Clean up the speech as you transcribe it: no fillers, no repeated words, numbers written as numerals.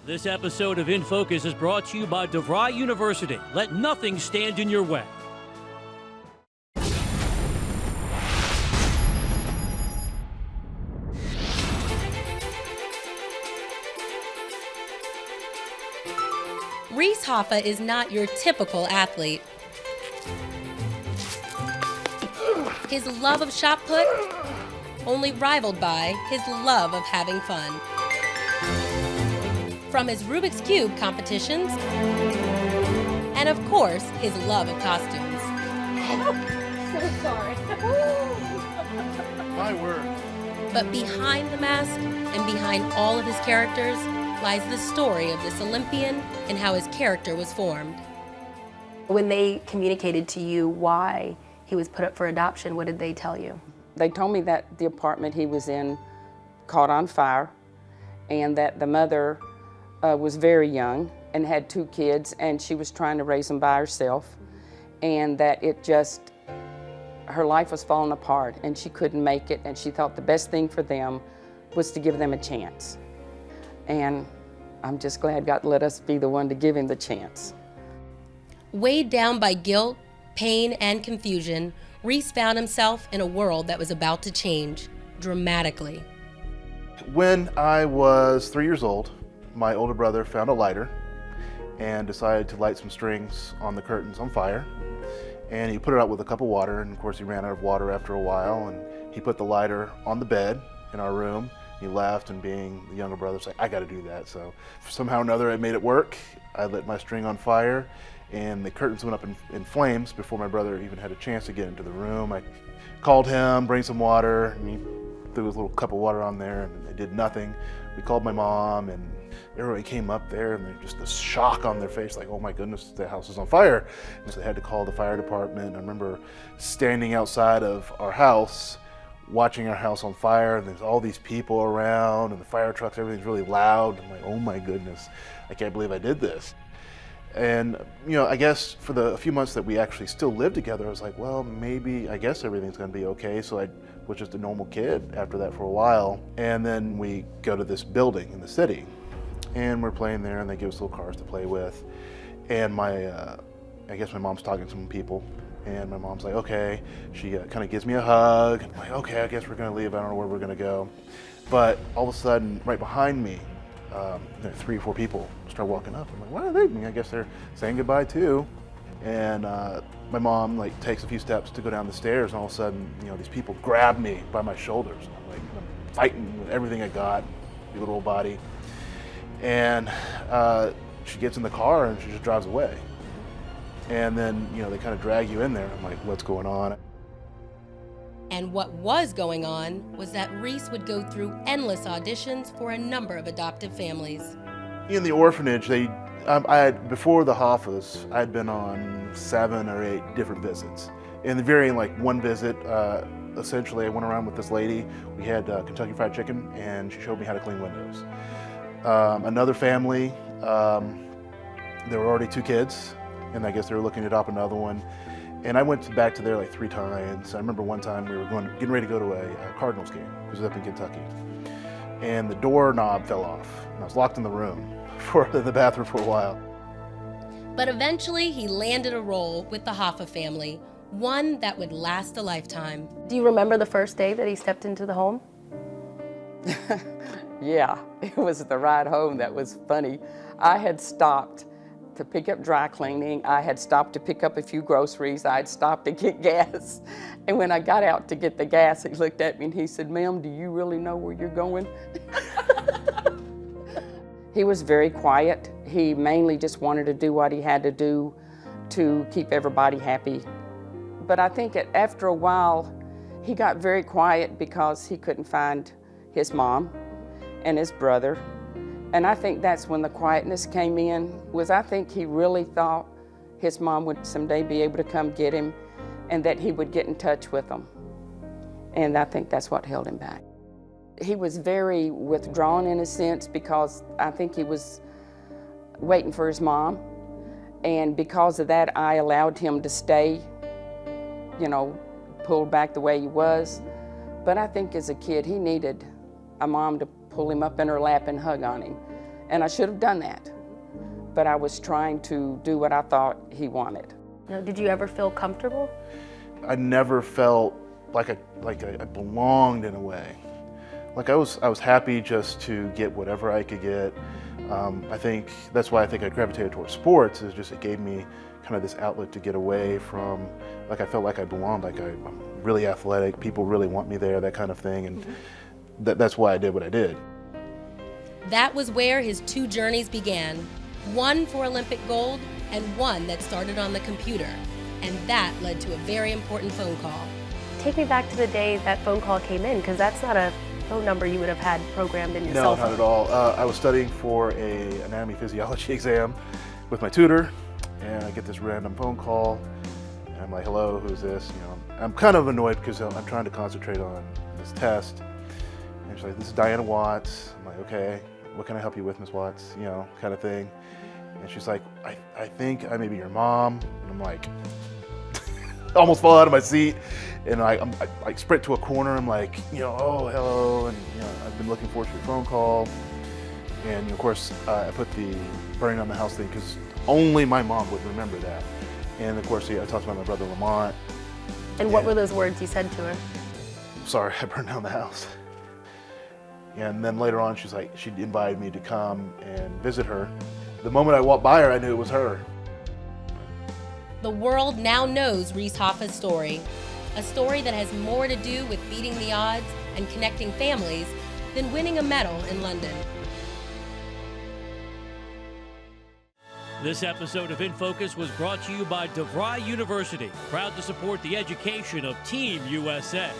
This episode of In Focus is brought to you by DeVry University. Let nothing stand in your way. Reese Hoffa is not your typical athlete. His love of shot put, only rivaled by his love of having fun. From his Rubik's Cube competitions, and of course, his love of costumes. So sorry. My word. But behind the mask and behind all of his characters lies the story of this Olympian and how his character was formed. When they communicated to you why he was put up for adoption, what did they tell you? They told me that the apartment he was in caught on fire and that the mother was very young and had 2 kids and she was trying to raise them by herself, and that her life was falling apart and she couldn't make it, and she thought the best thing for them was to give them a chance. And I'm just glad God let us be the one to give him the chance. Weighed down by guilt, pain, and confusion, Reese found himself in a world that was about to change dramatically. When I was 3 years old, my older brother found a lighter and decided to light some strings on the curtains on fire. And he put it out with a cup of water, and of course he ran out of water after a while, and he put the lighter on the bed in our room. He left, and being the younger brother, was like, I gotta do that. So somehow or another I made it work. I lit my string on fire, and the curtains went up in flames before my brother even had a chance to get into the room. I called him, bring some water, and he threw his little cup of water on there, and it did nothing. We called my mom, and everybody came up there, and there's just this shock on their face, like, oh my goodness, the house is on fire. And so they had to call the fire department. I remember standing outside of our house, watching our house on fire, and there's all these people around, and the fire trucks, everything's really loud. I'm like, oh my goodness, I can't believe I did this. And, you know, I guess for the few months that we actually still lived together, I was like, well, maybe, I guess everything's gonna be okay. So I was just a normal kid after that for a while. And then we go to this building in the city, and we're playing there, and they give us little cars to play with. And I guess my mom's talking to some people, and my mom's like, okay. She kind of gives me a hug. I'm like, okay, I guess we're gonna leave. I don't know where we're gonna go. But all of a sudden, right behind me, 3 or 4 people start walking up. I'm like, what are they doing? I guess they're saying goodbye too. And my mom takes a few steps to go down the stairs, and all of a sudden, these people grab me by my shoulders. I'm fighting with everything I got, my little old body. And she gets in the car and she just drives away. And then, they kind of drag you in there. I'm like, what's going on? And what was going on was that Reese would go through endless auditions for a number of adoptive families. In the orphanage, before the Hoffas, I'd been on 7 or 8 different visits. In the very one visit, essentially I went around with this lady. We had Kentucky Fried Chicken, and she showed me how to clean windows. Another family, there were already 2 kids, and I guess they were looking to adopt another one. And I went back to there 3 times. I remember one time we were getting ready to go to a Cardinals game, because it was up in Kentucky. And the doorknob fell off, and I was locked in the room, the bathroom for a while. But eventually he landed a role with the Hoffa family, one that would last a lifetime. Do you remember the first day that he stepped into the home? Yeah, it was the ride home that was funny. I had stopped to pick up dry cleaning. I had stopped to pick up a few groceries. I had stopped to get gas. And when I got out to get the gas, he looked at me and he said, "Ma'am, do you really know where you're going?" He was very quiet. He mainly just wanted to do what he had to do to keep everybody happy. But I think after a while, he got very quiet because he couldn't find his mom and his brother. And I think that's when the quietness came in, I think he really thought his mom would someday be able to come get him and that he would get in touch with them. And I think that's what held him back. He was very withdrawn in a sense because I think he was waiting for his mom. And because of that, I allowed him to stay, pulled back the way he was. But I think as a kid, he needed a mom to pull him up in her lap and hug on him. And I should have done that. But I was trying to do what I thought he wanted. Now, did you ever feel comfortable? I never felt like I belonged in a way. Like I was happy just to get whatever I could get. I think that's why I think I gravitated towards sports, is just it gave me kind of this outlet to get away from, like I felt like I belonged, like I'm really athletic, people really want me there, that kind of thing, and that's why I did what I did. That was where his two journeys began. One for Olympic gold and one that started on the computer. And that led to a very important phone call. Take me back to the day that phone call came in, because that's not a phone number you would have had programmed in your cell phone. No, not at all. I was studying for an anatomy physiology exam with my tutor, and I get this random phone call, and I'm like, hello, who's this? You know, I'm kind of annoyed because I'm trying to concentrate on this test. And she's like, this is Diana Watts. I'm like, okay, what can I help you with, Miss Watts? You know, kind of thing. And she's like, I think I may be your mom. And I'm like, almost fall out of my seat. And I sprint to a corner. I'm like, you know, oh, hello. And, you know, I've been looking forward to your phone call. And of course, I put the burning down the house thing because only my mom would remember that. And of course, I talked about my brother Lamont. And what were those words you said to her? Sorry, I burned down the house. And then later on, she invited me to come and visit her. The moment I walked by her, I knew it was her. The world now knows Reese Hoffa's story. A story that has more to do with beating the odds and connecting families than winning a medal in London. This episode of In Focus was brought to you by DeVry University, proud to support the education of Team USA.